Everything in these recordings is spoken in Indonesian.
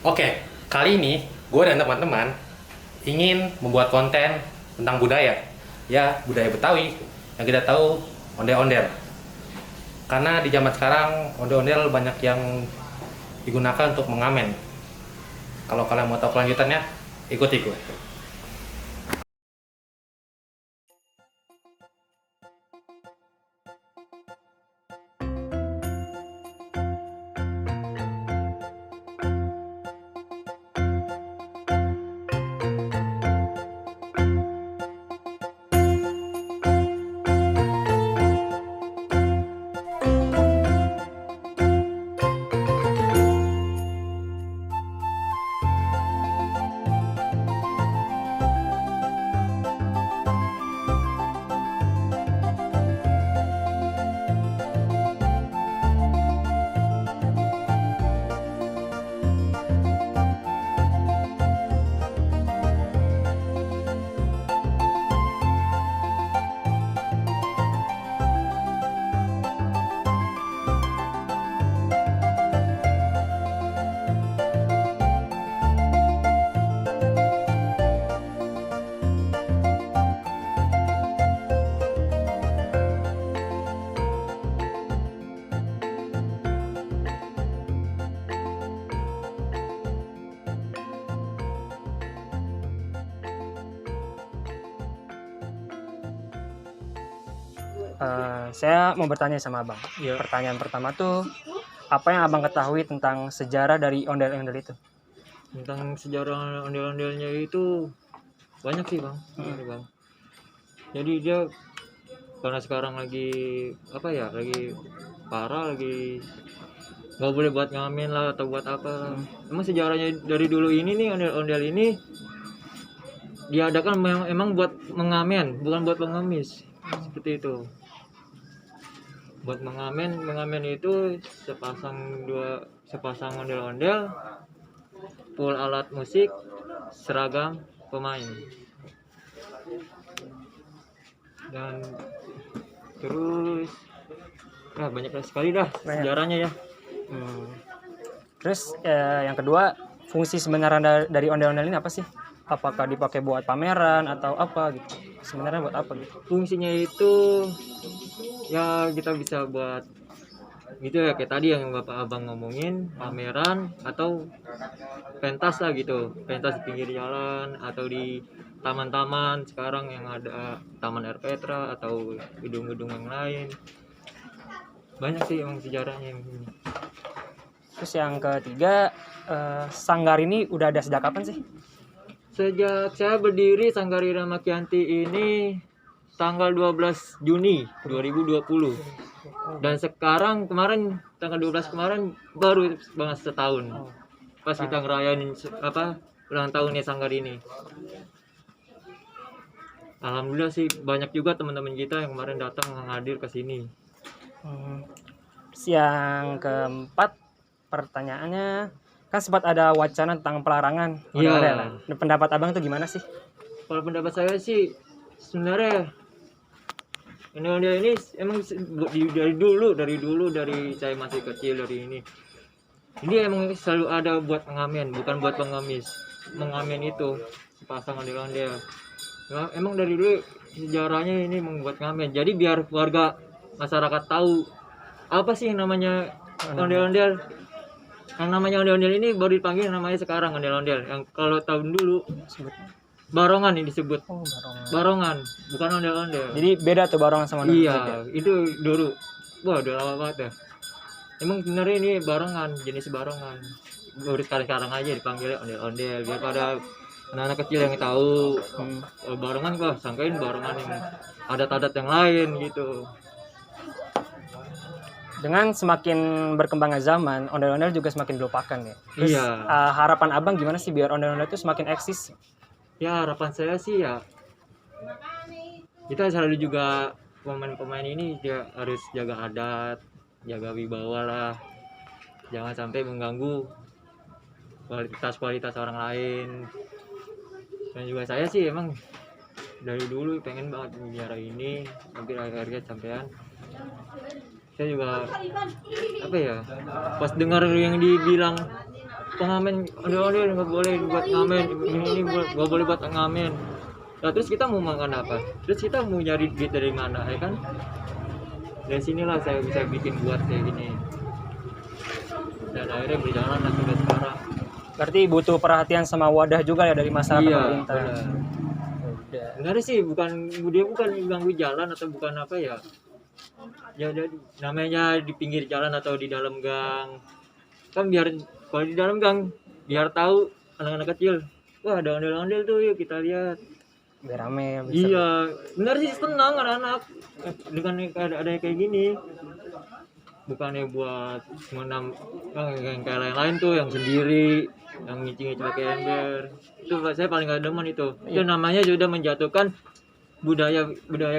Oke, kali ini gue dan teman-teman ingin membuat konten tentang budaya. Ya, budaya Betawi yang kita tahu ondel-ondel. Karena di zaman sekarang ondel-ondel banyak yang digunakan untuk mengamen. Kalau kalian mau tahu kelanjutannya, ikut-ikut. Saya mau bertanya sama Abang. Ya, Pertanyaan pertama tuh, apa yang Abang ketahui tentang sejarah dari ondel-ondel itu? tentang sejarah ondel-ondelnya itu banyak sih bang. Bener, bang. Jadi dia karena sekarang lagi lagi parah, lagi nggak boleh buat ngamen lah atau buat apa lah. Emang sejarahnya dari dulu ini nih ondel-ondel ini diadakan emang buat mengamen, bukan buat pengemis. Seperti itu. Buat mengamen itu sepasang ondel-ondel, full alat musik, seragam pemain. Dan terus banyak sekali dah Banyak. sejarahnya ya. Terus yang kedua, fungsi sebenarnya dari ondel-ondel ini apa sih? Apakah dipakai buat pameran atau apa gitu? Sebenarnya buat apa gitu? Fungsinya itu ya kita bisa buat gitu ya, kayak tadi yang bapak abang ngomongin, pameran atau pentas lah gitu, pentas di pinggir jalan atau di taman-taman sekarang yang ada Taman Air Petra atau gedung-gedung yang lain. Banyak sih emang sejarahnya yang ini. Terus yang ketiga, Sanggar ini udah ada sejak kapan sih? Sejak saya berdiri Sanggar Irama Kianti ini tanggal 12 Juni 2020. Dan sekarang kemarin tanggal 12 kemarin baru banget setahun. Pas kita ngerayain ulang tahunnya Sanggar ini. Alhamdulillah sih banyak juga teman-teman kita yang kemarin datang hadir ke sini. Terus yang keempat, pertanyaannya, kan sempat ada wacana tentang pelarangan ondel-ondel. Iya. Pendapat Abang itu gimana sih? Kalau pendapat saya sih sebenarnya ondel-ondel ini emang dari dulu dari saya masih kecil dari ini emang selalu ada buat pengamen, bukan buat pengemis. Mengamen itu sepasang ondel-ondel. Nah, emang dari dulu sejarahnya ini membuat ngamen. Jadi biar warga masyarakat tahu apa sih yang namanya ondel-ondel. Yang namanya ondel-ondel ini baru dipanggil namanya sekarang ondel-ondel. Yang kalau tahun dulu barongan ini disebut. Oh, barongan. Barongan, bukan ondel-ondel. Jadi beda tuh barongan sama ondel-ondel. Iya, itu dulu. Wah, udah lama banget ya. Emang sebenarnya ini barongan, jenis barongan. Baru sekarang aja dipanggilnya ondel-ondel biar pada anak-anak kecil yang tahu. Barongan kok, sangkain barongan yang adat-adat yang lain gitu. Dengan semakin berkembangnya zaman, ondel-ondel juga semakin dilupakan ya. Terus, Iya. harapan Abang gimana sih biar ondel-ondel itu semakin eksis? Ya harapan saya sih ya kita selalu juga pemain-pemain ini dia harus jaga adat, jaga wibawa lah, jangan sampai mengganggu kualitas orang lain. Dan juga saya sih emang dari dulu pengen banget menjara ini, hampir akhirnya sampean. Saya juga pas dengar yang dibilang pengamen ondel-ondel nggak boleh buat ngamen, ini nggak boleh buat ngamen. Nah terus kita mau makan apa? Terus kita mau nyari duit dari mana, ya kan? Dari sinilah saya bisa bikin buat kayak gini. Dan akhirnya berjalan sampai sekarang. Berarti butuh perhatian sama wadah juga ya dari masyarakat Iya, pemerintah. benar. Udah. Sebenarnya sih dia bukan ganggu jalan atau bukan apa ya. Ya jadi namanya di pinggir jalan atau di dalam gang. Kan biar kalau di dalam gang biar tahu anak-anak kecil. Wah, ada ondel-ondel tuh, yuk kita lihat. Biar rame. Bisa. Iya, benar sih senang anak-anak dengan ada kayak gini. Bukannya buat menam yang kayak lain-lain tuh yang sendiri, yang ngicing-ngicing pakai ember. Itu saya paling gak demen itu. Itu namanya sudah menjatuhkan budaya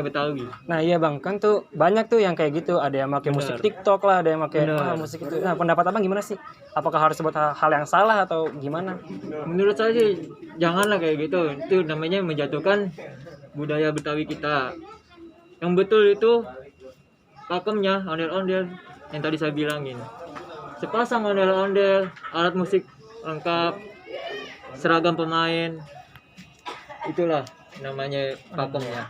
Betawi. Nah iya bang, kan tuh banyak tuh yang kayak gitu. Ada yang pakai musik Benar. TikTok lah, ada yang pakai Benar. musik itu. Nah pendapat abang gimana sih? Apakah harus buat hal yang salah atau gimana? Menurut saya sih janganlah kayak gitu. Itu namanya menjatuhkan budaya Betawi kita. Yang betul itu pakemnya ondel-ondel yang tadi saya bilangin. Sepasang ondel-ondel, alat musik lengkap, seragam pemain. Itulah namanya pakemnya.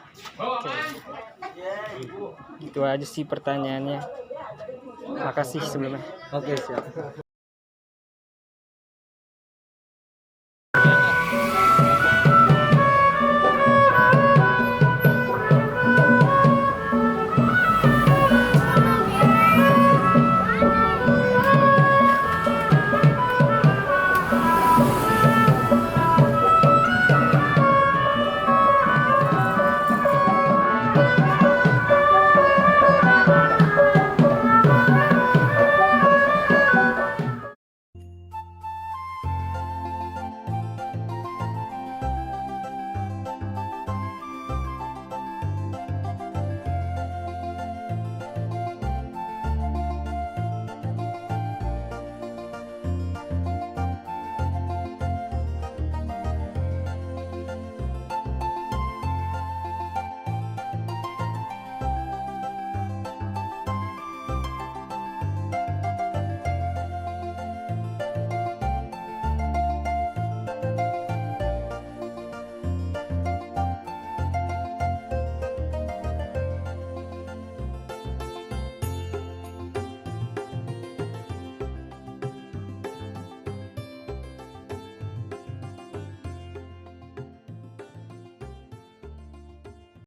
Itu aja sih pertanyaannya. Makasih sebelumnya. Oke, siap.